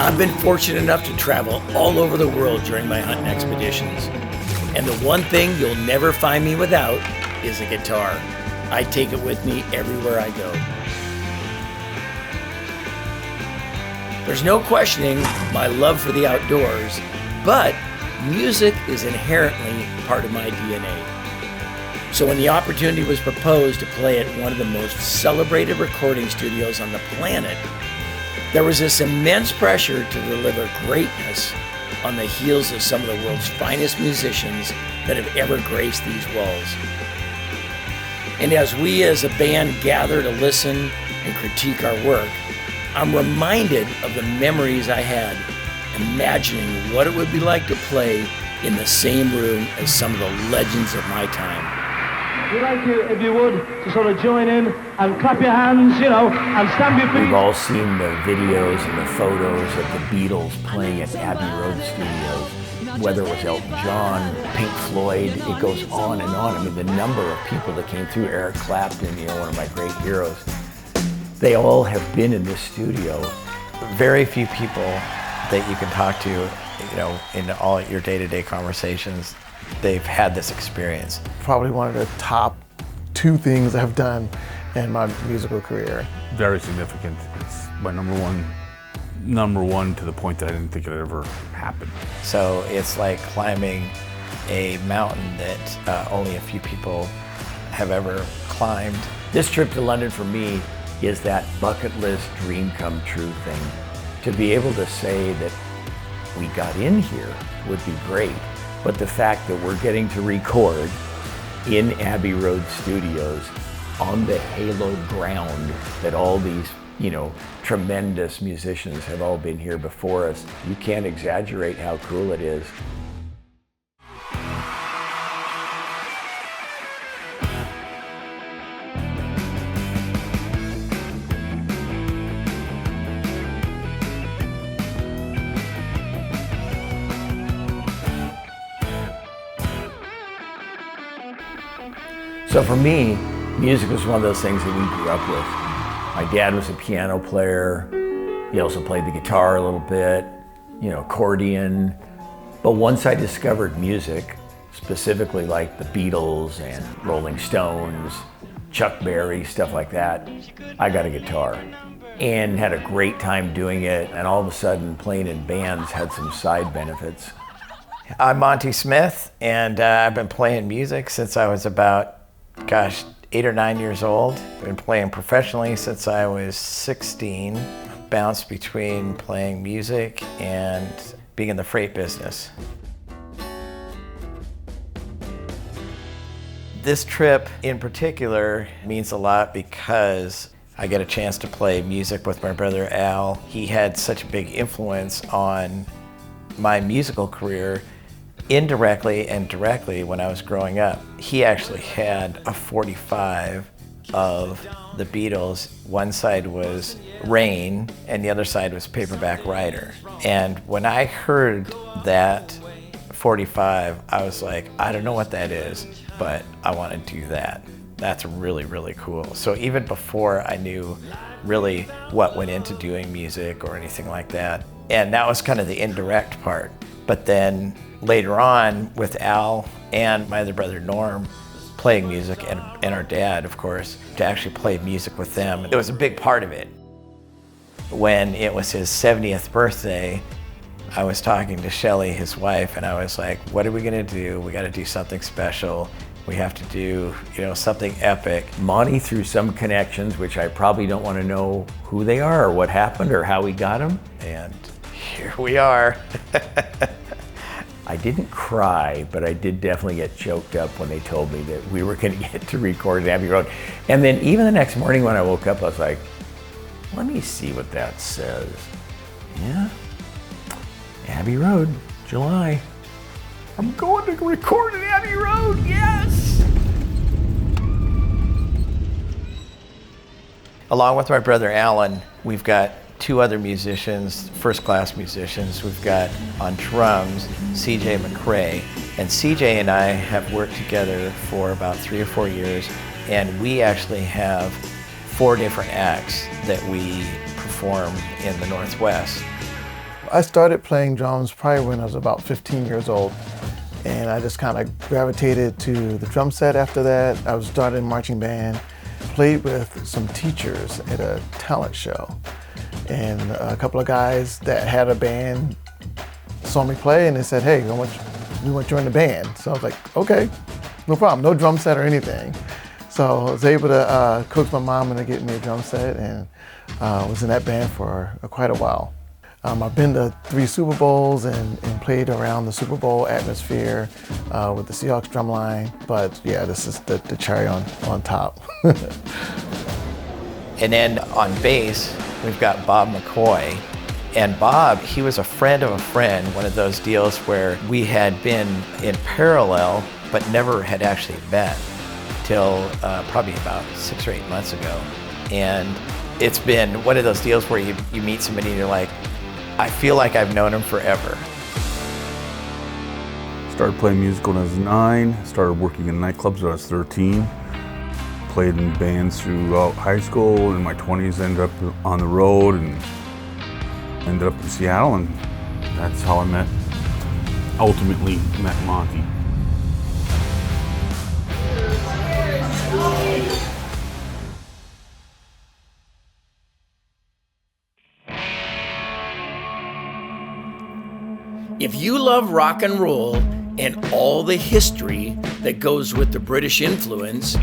I've been fortunate enough to travel all over the world during my hunting expeditions. And the one thing you'll never find me without is a guitar. I take it with me everywhere I go. There's no questioning my love for the outdoors, but music is inherently part of my DNA. So when the opportunity was proposed to play at one of the most celebrated recording studios on the planet, there was this immense pressure to deliver greatness on the heels of some of the world's finest musicians that have ever graced these walls. And as we as a band gather to listen and critique our work, I'm reminded of the memories I had imagining what it would be like to play in the same room as some of the legends of my time. We'd like you, if you would, to sort of join in and clap your hands, and stamp your feet. We've all seen the videos and the photos of the Beatles playing at Abbey Road Studios. Whether it was Elton John, Pink Floyd, it goes on and on. I mean, the number of people that came through, Eric Clapton, one of my great heroes, they all have been in this studio. Very few people that you can talk to, in all your day-to-day conversations, they've had this experience. Probably one of the top 2 things I've done in my musical career. Very significant. It's my number one to the point that I didn't think it would ever happen. So it's like climbing a mountain that only a few people have ever climbed. This trip to London for me is that bucket list dream come true thing. To be able to say that we got in here would be great, but the fact that we're getting to record in Abbey Road Studios on the hallowed ground that all these, tremendous musicians have all been here before us, you can't exaggerate how cool it is. So for me, music was one of those things that we grew up with. My dad was a piano player. He also played the guitar a little bit, accordion. But once I discovered music, specifically like the Beatles and Rolling Stones, Chuck Berry, stuff like that, I got a guitar and had a great time doing it. And all of a sudden, playing in bands had some side benefits. I'm Monty Smith, and I've been playing music since I was about 8 or 9 years old. Been playing professionally since I was 16. Bounced between playing music and being in the freight business. This trip in particular means a lot because I get a chance to play music with my brother Al. He had such a big influence on my musical career, indirectly and directly, when I was growing up. He actually had a 45 of the Beatles. One side was Rain and the other side was Paperback Writer. And when I heard that 45, I was like, I don't know what that is, but I want to do that. That's really, really cool. So even before I knew really what went into doing music or anything like that, and that was kind of the indirect part. But then later on, with Al and my other brother Norm playing music, and our dad, of course, to actually play music with them, it was a big part of it. When it was his 70th birthday, I was talking to Shelly, his wife, and I was like, what are we gonna do? We gotta do something special. We have to do, something epic. Monty, through some connections, which I probably don't want to know who they are or what happened or how we got them. And here we are. I didn't cry, but I did definitely get choked up when they told me that we were going to get to record at Abbey Road. And then even the next morning when I woke up, I was like, let me see what that says. Yeah, Abbey Road, July. I'm going to record at Abbey Road, yes! Along with my brother Alan, we've got 2 other musicians, first-class musicians. We've got on drums, CJ McRae. And CJ and I have worked together for about 3 or 4 years, and we actually have 4 different acts that we perform in the Northwest. I started playing drums probably when I was about 15 years old. And I just kind of gravitated to the drum set after that. I was started in marching band, played with some teachers at a talent show. And a couple of guys that had a band saw me play and they said, hey, we want to join the band. So I was like, okay, no problem, no drum set or anything. So I was able to coax my mom into getting me a drum set and was in that band for quite a while. I've been to 3 Super Bowls and played around the Super Bowl atmosphere with the Seahawks drumline. But yeah, this is the cherry on top. And then on bass, we've got Bob Mccoy. And Bob, he was a friend of a friend, one of those deals where we had been in parallel, but never had actually met till probably about 6 or 8 months ago. And it's been one of those deals where you meet somebody and you're like, I feel like I've known him forever. Started playing music when I was 9, started working in nightclubs when I was 13. Played in bands throughout high school. In my 20s, ended up on the road and ended up in Seattle, and that's how I ultimately met Monty. If you love rock and roll and all the history that goes with the British influence,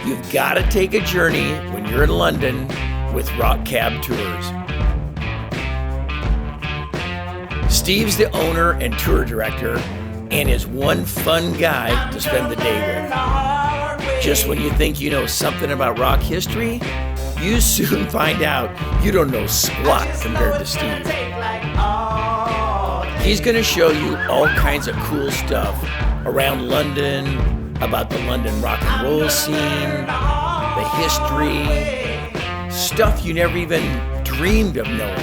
you've got to take a journey when you're in London with Rock Cab Tours. Steve's the owner and tour director and is one fun guy to spend the day with. Just when you think you know something about rock history, you soon find out you don't know squat compared to Steve. He's going to show you all kinds of cool stuff around London, about the London rock and roll scene, the history, stuff you never even dreamed of knowing.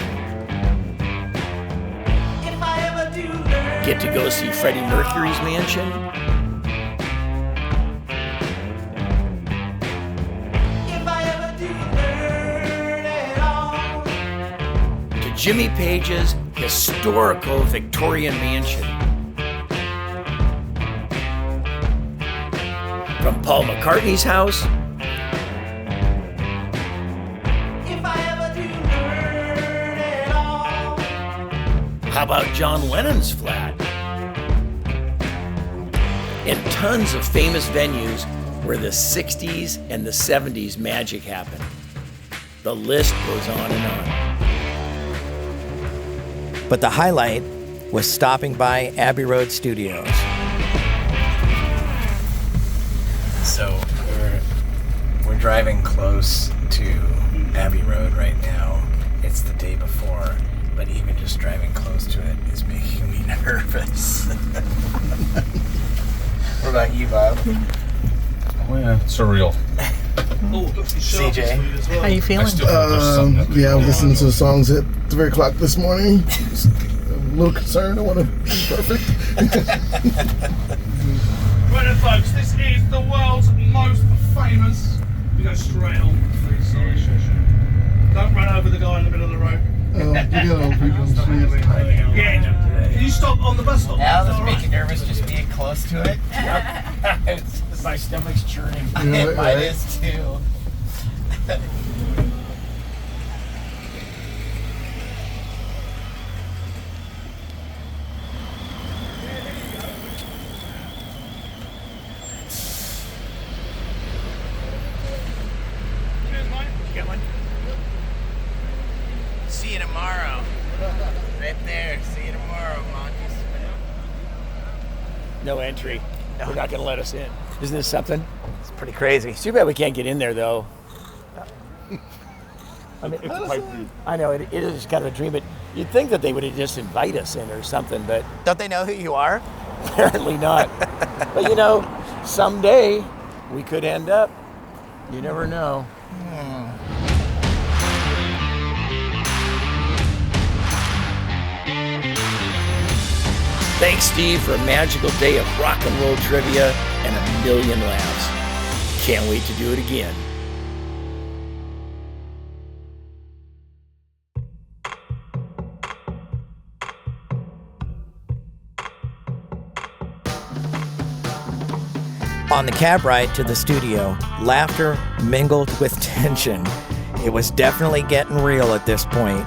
Get to go see Freddie Mercury's mansion. To Jimmy Page's historical Victorian mansion. From Paul McCartney's house how about John Lennon's flat? And tons of famous venues where the 60s and the 70s magic happened. The list goes on and on. But the highlight was stopping by Abbey Road Studios. So we're driving close to Abbey Road right now. It's the day before, but even just driving close to it is making me nervous. What about you, Bob? Oh yeah, surreal. CJ? How you feeling? Yeah, I'm listening to the songs at 3 o'clock this morning. I'm a little concerned. I want to be perfect. Right then, folks, this is the world's most famous. We go straight on. Sorry, don't run over the guy in the middle of the road. Yeah, can you stop on the bus stop? Al, does it make you nervous just being close to it? Yep. My stomach's churning. Mine is too. See you tomorrow. Right there. See you tomorrow, Monty. No entry. They're not going to let us in. Isn't this something? It's pretty crazy. It's too bad we can't get in there, though. I mean, I know it is kind of a dream, but you'd think that they would just invite us in or something, but Don't they know who you are? apparently not. But you know, someday we could end up. You never know. Thanks, Steve, for a magical day of rock and roll trivia and a million laughs. Can't wait to do it again. On the cab ride to the studio, laughter mingled with tension. It was definitely getting real at this point.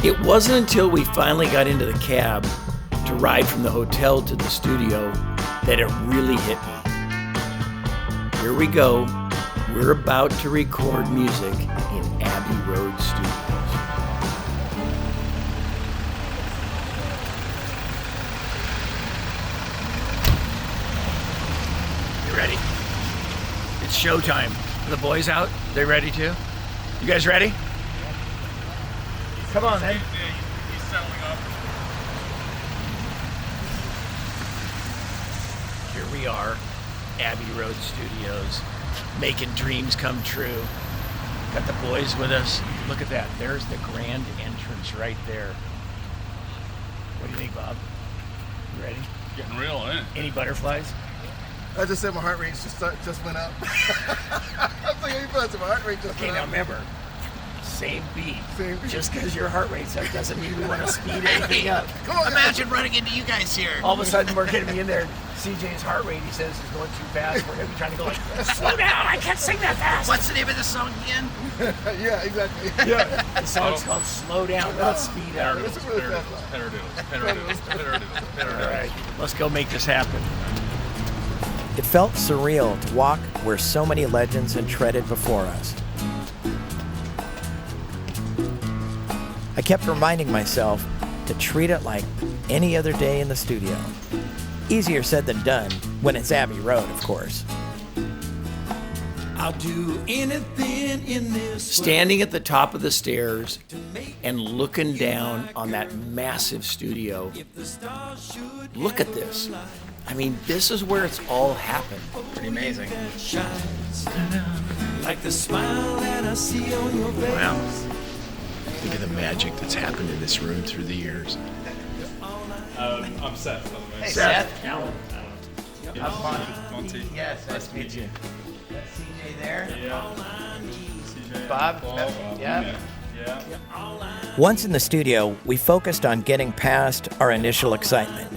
It wasn't until we finally got into the cab to ride from the hotel to the studio that it really hit me. Here we go. We're about to record music in Abbey Road Studios. Ready? It's showtime. Are the boys out? They ready too? You guys ready? Come on, man. He's settling up. Here we are, Abbey Road Studios, making dreams come true. Got the boys with us. Look at that. There's the grand entrance right there. What do you think, Bob? You ready? Getting real, ain't it? Any butterflies? I just said my heart rate just went up. I was like, hey, my heart rate just Okay, went now up. remember, same beat. Same beat. Just because your heart rate's up doesn't mean we want to speed anything up. Come on, Imagine running into you guys here. All of a sudden, we're going to be in there. CJ's heart rate, he says, is going too fast. We're going to be trying to go like, slow down, I can't sing that fast. What's the name of the song again? Yeah, exactly. Yeah. The song's called Slow Down, Let's Speed Up. All right, let's go make this happen. It felt surreal to walk where so many legends had treaded before us. I kept reminding myself to treat it like any other day in the studio. Easier said than done when it's Abbey Road, of course. I'll do anything in this. Standing at the top of the stairs and looking down on that massive studio. Look at this. I mean, this is where it's all happened. Pretty amazing. Like the smile that I see on your face. Wow. Think of the magic that's happened in this room through the years. I'm Seth, by the way. Hey, Seth. Alan. Yeah. Monty. Monty. Yes, nice to meet you. That's CJ there. Yeah. CJ. Bob. Yeah. Once in the studio, we focused on getting past our initial excitement.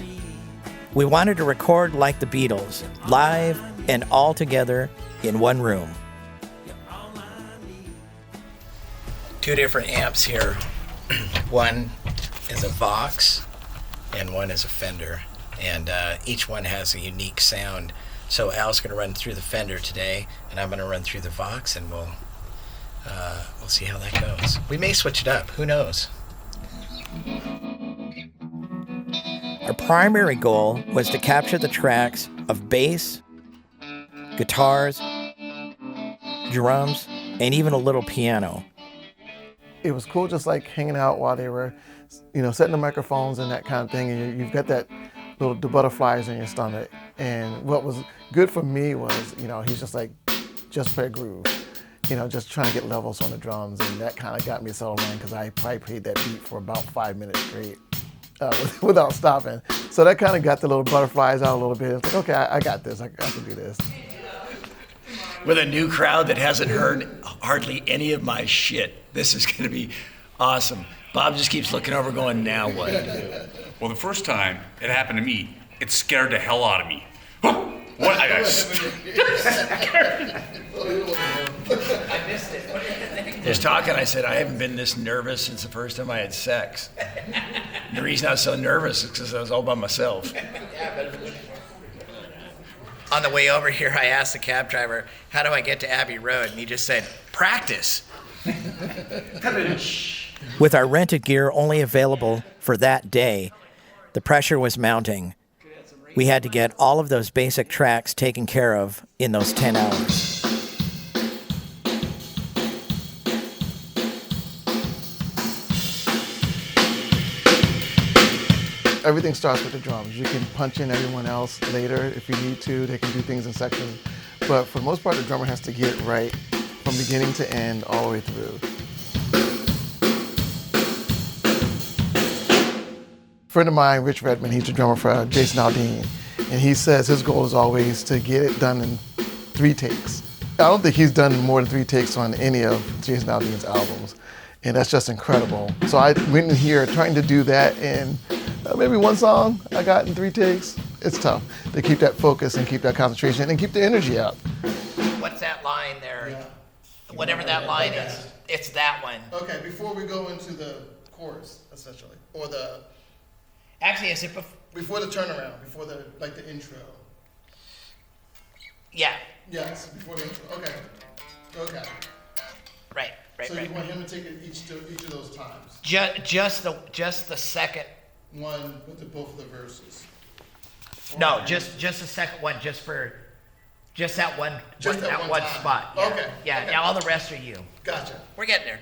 We wanted to record like the Beatles, live and all together in one room. Two different amps here. One is a Vox and one is a Fender. And each one has a unique sound. So Al's going to run through the Fender today, and I'm going to run through the Vox, and we'll see how that goes. We may switch it up. Who knows? Our primary goal was to capture the tracks of bass, guitars, drums, and even a little piano. It was cool just like hanging out while they were, setting the microphones and that kind of thing. And you've got the butterflies in your stomach. And what was good for me was, he's just like, just play a groove. Just trying to get levels on the drums. And that kind of got me settled in because I probably played that beat for about 5 minutes straight without stopping. So that kind of got the little butterflies out a little bit. It's like, okay, I got this. I can do this. With a new crowd that hasn't heard hardly any of my shit. This is going to be awesome. Bob just keeps looking over going, now what? Well, the first time it happened to me, it scared the hell out of me. What? I missed it. Just talking, I said, I haven't been this nervous since the first time I had sex. The reason I was so nervous is because I was all by myself. On the way over here, I asked the cab driver, how do I get to Abbey Road? And he just said, practice. With our rented gear only available for that day, the pressure was mounting. We had to get all of those basic tracks taken care of in those 10 hours. Everything starts with the drums. You can punch in everyone else later if you need to. They can do things in sections. But for the most part, the drummer has to get right from beginning to end all the way through. A friend of mine, Rich Redmond, he's the drummer for Jason Aldean. And he says his goal is always to get it done in 3 takes. I don't think he's done more than 3 takes on any of Jason Aldean's albums. And that's just incredible. So I went in here trying to do that, and maybe one song I got in 3 takes. It's tough to keep that focus and keep that concentration and keep the energy up. What's that line there? Whatever that line is, it's that one. Okay, before we go into the chorus, essentially, or the Actually, is it before the turnaround, before the intro. Yeah. Yes, before the intro. Okay. Right. So you want him to take it each of those times. Just the second. One with both of the verses. No, just the second one, just that one, Just that one time. spot. Yeah. Okay. Yeah. Okay. Now all the rest are you. Gotcha. We're getting there.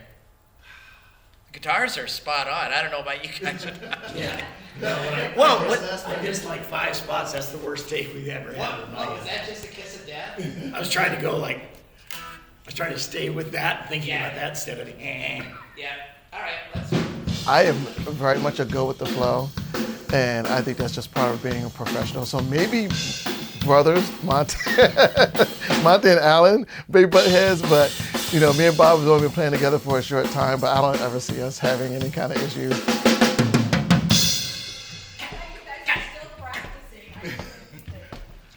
The guitars are spot on. I don't know about you guys. Yeah. I I missed like 5 spots. That's the worst take we've ever had. Is that just a kiss of death? I was trying to go I was trying to stay with that, thinking about that instead of Yeah. All right. Let's. I am very much a go with the flow, and I think that's just part of being a professional. So maybe brothers, Monty, Monty and Alain, big butt heads, but me and Bob have only been playing together for a short time, but I don't ever see us having any kind of issues. You guys are still practicing.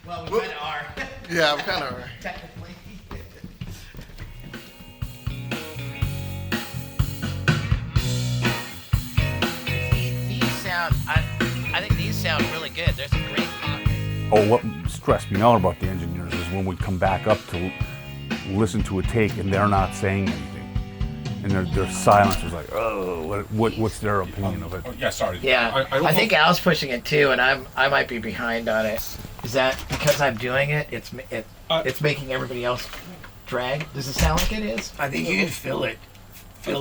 Well, we kind of are. Yeah, I'm kind of. Technically. These sound. I think these sound really good. There's a great harmony. Oh, what stressed me out about the engineers is when we come back up to listen to a take and they're not saying anything, and their silence was like, oh, what's their opinion of it? Oh, yeah, sorry. Yeah, I think Al's pushing it too, and I might be behind on it. Is that because I'm doing it? It's making everybody else drag. Does it sound like it is? I think you can fill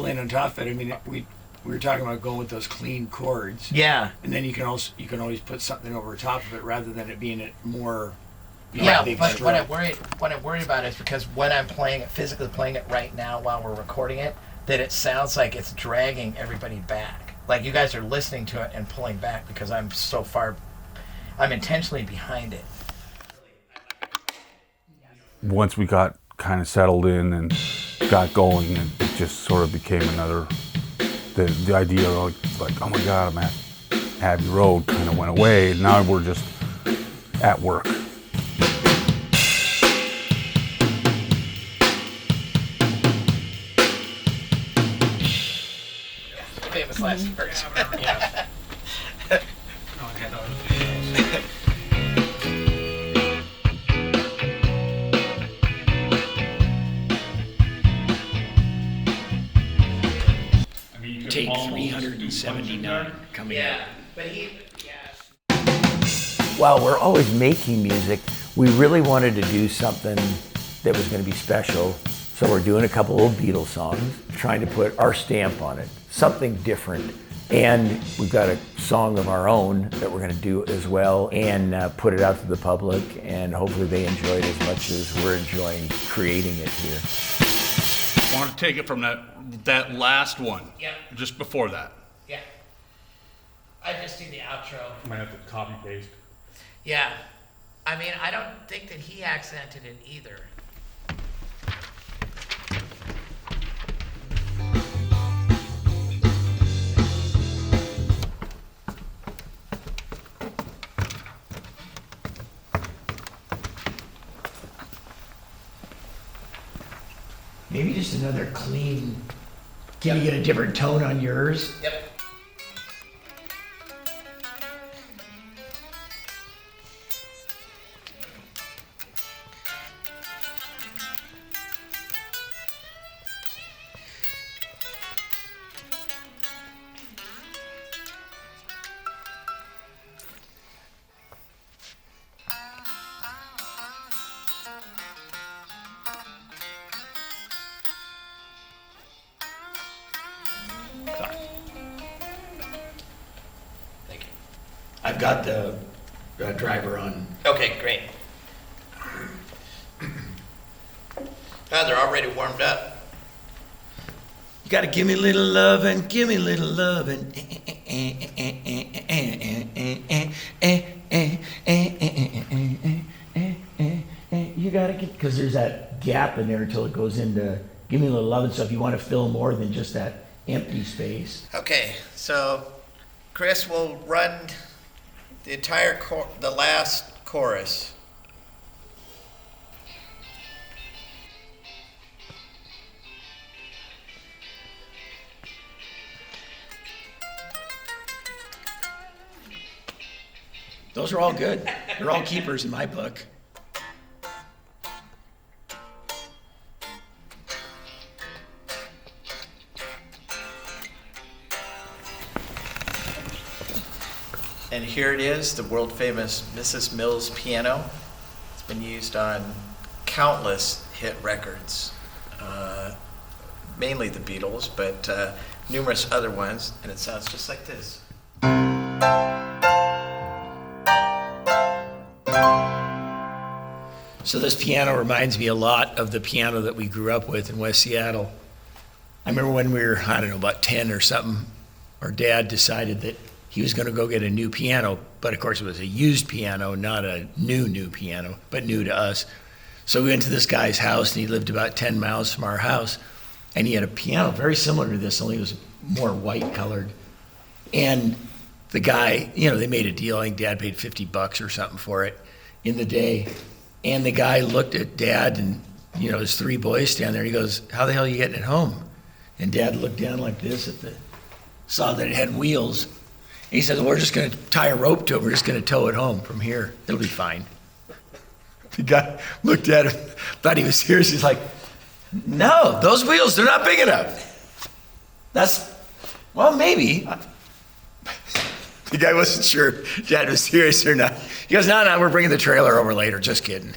in on top of it. I mean, we were talking about going with those clean chords. Yeah. And then you can always put something over top of it rather than it being more. Yeah, big but stroke. what I'm worried about is because when I'm physically playing it right now while we're recording it, that it sounds like it's dragging everybody back. Like you guys are listening to it and pulling back because I'm so far. I'm intentionally behind it. Once we got kind of settled in and got going, it just sort of became another. The idea of oh my God, I'm at Abbey Road kind of went away. Now we're just at work. Famous last words. Yeah. Take 379 coming up. But While we're always making music, we really wanted to do something that was going to be special. So we're doing a couple old Beatles songs, trying to put our stamp on it, something different. And we've got a song of our own that we're going to do as well and put it out to the public, and hopefully they enjoy it as much as we're enjoying creating it here. I want to take it from that last one. Yep. Just before that. Yeah. I just do the outro. Might have to copy paste. Yeah. I mean, I don't think that he accented it either. Maybe just another clean, can you get a different tone on yours? Yep. Thank you. I've got the driver on. Okay, great. They're already warmed up. You gotta give me a little lovin', give me a little lovin'. You gotta get, because there's that gap in there until it goes into give me a little lovin'. So if you want to fill more than just that empty space. Okay, so Chris will run The entire the last chorus. Those are all good. They're all keepers in my book. And here it is, the world famous Mrs. Mills piano. It's been used on countless hit records, mainly the Beatles, but numerous other ones, and it sounds just like this. So this piano reminds me a lot of the piano that we grew up with in West Seattle. I remember when we were, I don't know, about 10 or something, our dad decided that he was going to go get a new piano, but of course it was a used piano, not a new piano, but new to us. So we went to this guy's house, and he lived about 10 miles from our house, and he had a piano very similar to this, only it was more white colored. And the guy, they made a deal. I think Dad paid $50 or something for it in the day. And the guy looked at Dad and, his three boys standing there. He goes, "How the hell are you getting it home?" And Dad looked down like this saw that it had wheels. And he said, "Well, we're just going to tie a rope to it. We're just going to tow it home from here. It'll be fine." The guy looked at him, thought he was serious. He's like, "No, those wheels, they're not big enough." Well, maybe. The guy wasn't sure if Dad was serious or not. He goes, no, we're bringing the trailer over later. Just kidding.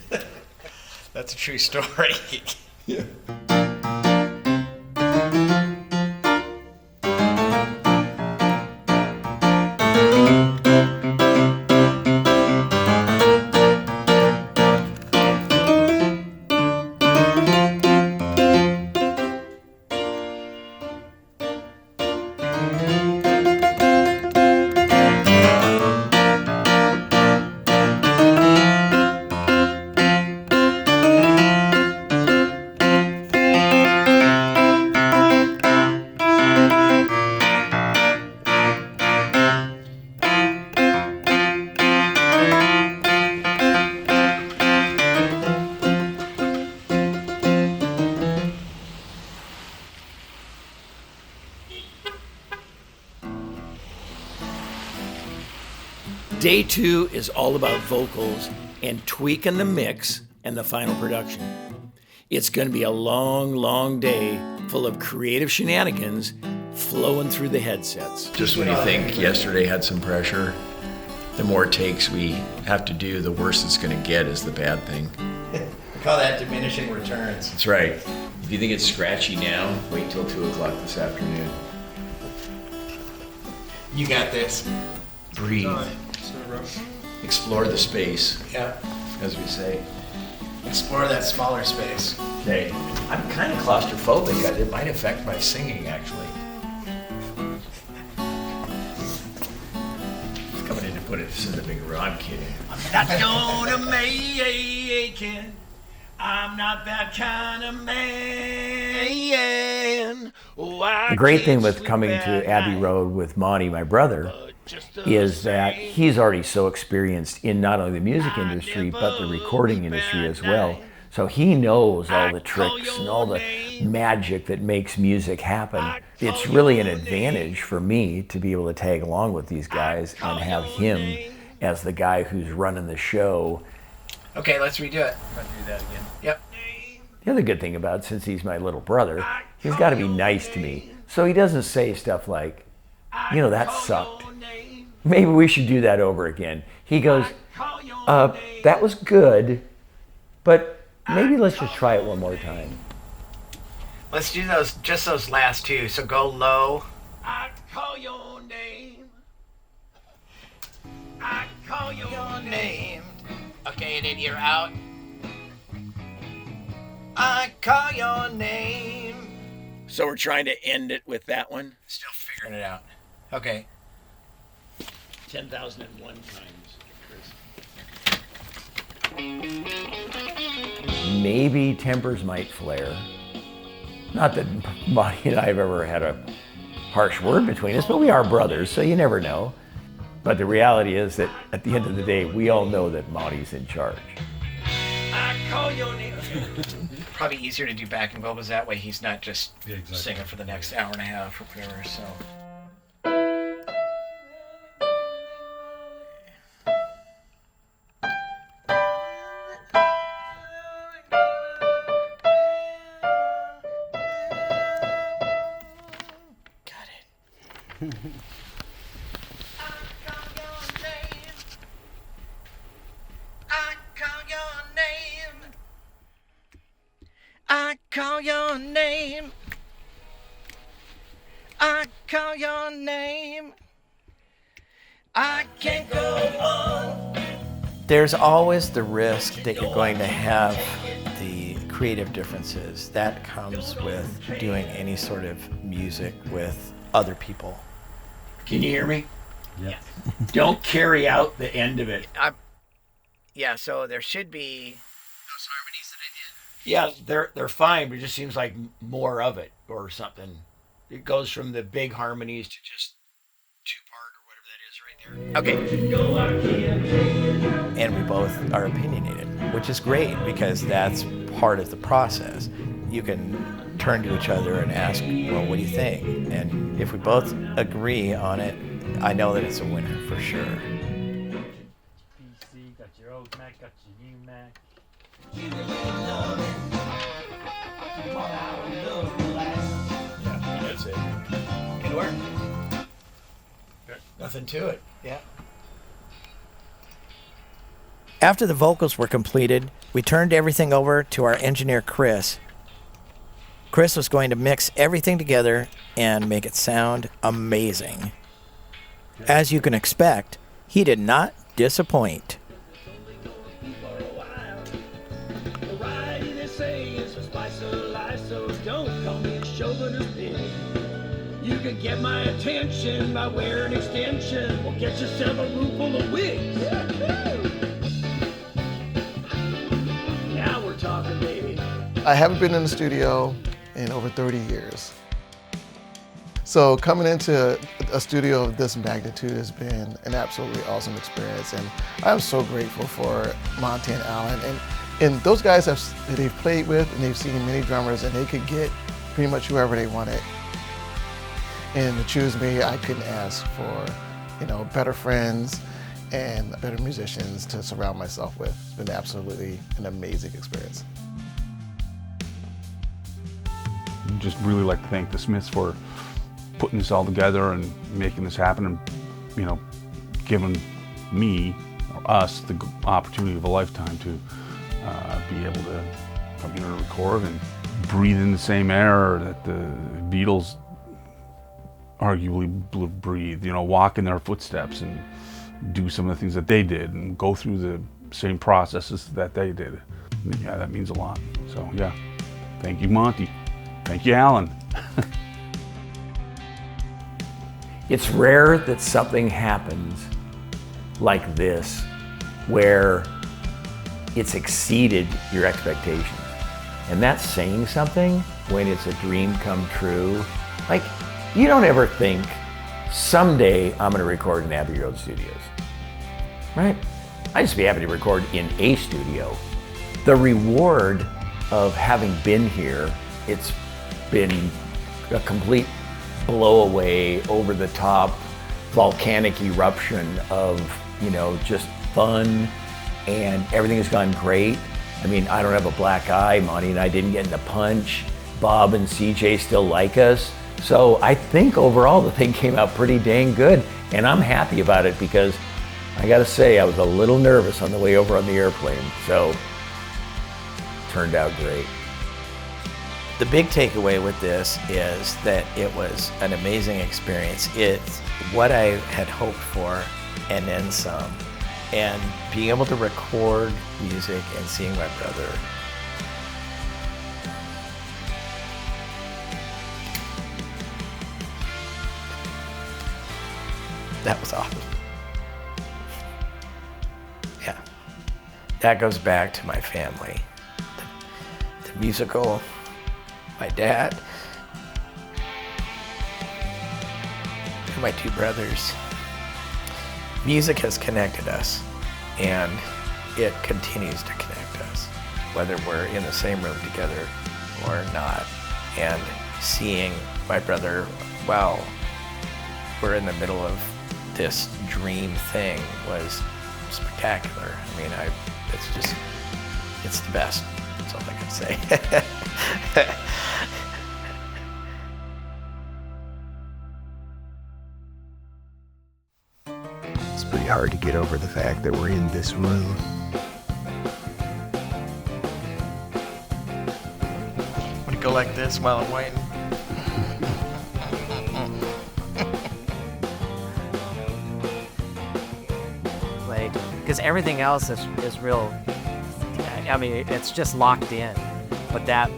That's a true story. Yeah. Day 2 is all about vocals and tweaking the mix and the final production. It's going to be a long, long day full of creative shenanigans flowing through the headsets. Just when you think yesterday had some pressure, the more takes we have to do, the worse it's going to get is the bad thing. We call that diminishing returns. That's right. If you think it's scratchy now, wait till 2 o'clock this afternoon. You got this. Breathe. Explore the space, Yeah. as we say. Explore that smaller space. Okay, I'm kind of claustrophobic. It might affect my singing, actually. Coming in to put it in the big room. I'm kidding. I'm not gonna make it. I'm not that kind of man. The great thing with coming to Abbey Road with Monty, my brother, is that he's already so experienced in not only the music industry, but the recording industry as well. So he knows all the tricks and all the magic that makes music happen. It's really an advantage for me to be able to tag along with these guys and have him as the guy who's running the show. Okay, let's redo it. Let's do that again. Yep. The other good thing about it, since he's my little brother, he's got to be nice to me. So he doesn't say stuff like, that sucked. Maybe we should do that over again. He goes, that was good, but maybe let's just try it one more time. Let's do just those last two. So go low. I call your name. I call your name. Okay, and then you're out. I call your name. So we're trying to end it with that one. Still figuring it out. Okay. 10,001 times. Maybe tempers might flare. Not that Monty and I have ever had a harsh word between us, but we are brothers, so you never know. But the reality is that at the end of the day, we all know that Monty's in charge. I call your name. Probably easier to do backing vocals that way. He's not just singing for the next hour and a half or whatever. So. Got it. I call your name. I call your name. I can't go on. There's always the risk that you're going to have the creative differences. That comes with doing any sort of music with other people. Can you hear me? Yeah. Don't carry out the end of it. Yeah, so there should be those harmonies that I did. Yeah, they're fine, but it just seems like more of it or something. It goes from the big harmonies to just two-part or whatever that is right there. Okay. And we both are opinionated, which is great because that's part of the process. You can turn to each other and ask, well, what do you think? And if we both agree on it, I know that it's a winner for sure. PC, got your old Mac, got your new Mac. Yeah, that's it. Good work. Nothing to it. Yeah. After the vocals were completed, we turned everything over to our engineer, Chris. Chris was going to mix everything together and make it sound amazing. As you can expect, he did not disappoint. You can get my attention by wearing extension or get yourself a room full of wigs. Now we're talking, baby. I haven't been in the studio in over 30 years. So coming into a studio of this magnitude has been an absolutely awesome experience, and I'm so grateful for Monty and Alain. And those guys they've played with, and they've seen many drummers, and they could get pretty much whoever they wanted. And to choose me, I couldn't ask for, better friends and better musicians to surround myself with. It's been absolutely an amazing experience. I'd just really like to thank the Smiths for putting this all together and making this happen, and giving me or us the opportunity of a lifetime to be able to come here and record and breathe in the same air that the Beatles arguably breathe, walk in their footsteps and do some of the things that they did and go through the same processes that they did. Yeah, that means a lot. So yeah, thank you, Monty. Thank you, Alan. It's rare that something happens like this where it's exceeded your expectations. And that's saying something when it's a dream come true. Like, you don't ever think, someday I'm gonna record in Abbey Road Studios, right? I'd just be happy to record in a studio. The reward of having been here, it's been a complete blow away, over the top, volcanic eruption of, just fun, and everything has gone great. I mean, I don't have a black eye. Monty and I didn't get in a punch. Bob and CJ still like us. So I think overall the thing came out pretty dang good, and I'm happy about it because I gotta say I was a little nervous on the way over on the airplane, so it turned out great. The big takeaway with this is that it was an amazing experience. It's what I had hoped for and then some. And being able to record music and seeing my brother, that was awesome. Yeah. That goes back to my family. The musical, my dad, and my two brothers. Music has connected us, and it continues to connect us, whether we're in the same room together or not. And seeing my brother, wow, we're in the middle of this dream thing was spectacular. I mean, it's the best. That's all I can say. It's pretty hard to get over the fact that we're in this room. Want to go like this while I'm waiting? Because everything else is real, I mean, it's just locked in. But that...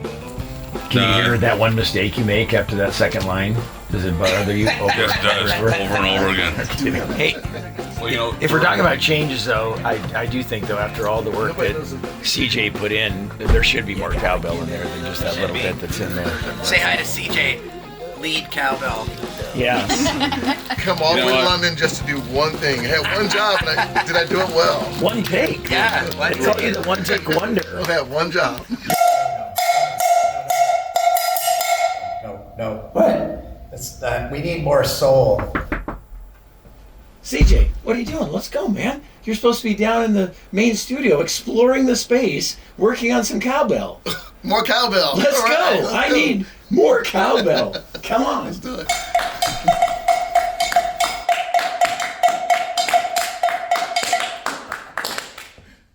Can you hear that one mistake you make after that second line? Does it bother you? Yes, it does. Over and over again. Hey, well, you know, if we're talking about changes, though, I do think, though, after all the work that CJ put in, there should be more cowbell in there than just that little bit that's in there. Say hi to CJ, lead cowbell. Yeah. Come all the way to London just to do one thing. I had one job, and did I do it well? One take. Yeah. I tell you, the one take wonder. I had one job. No. What? We need more soul. CJ, what are you doing? Let's go, man. You're supposed to be down in the main studio exploring the space, working on some cowbell. More cowbell. Let's All right, go. I need more cowbell. Come on. Let's do it.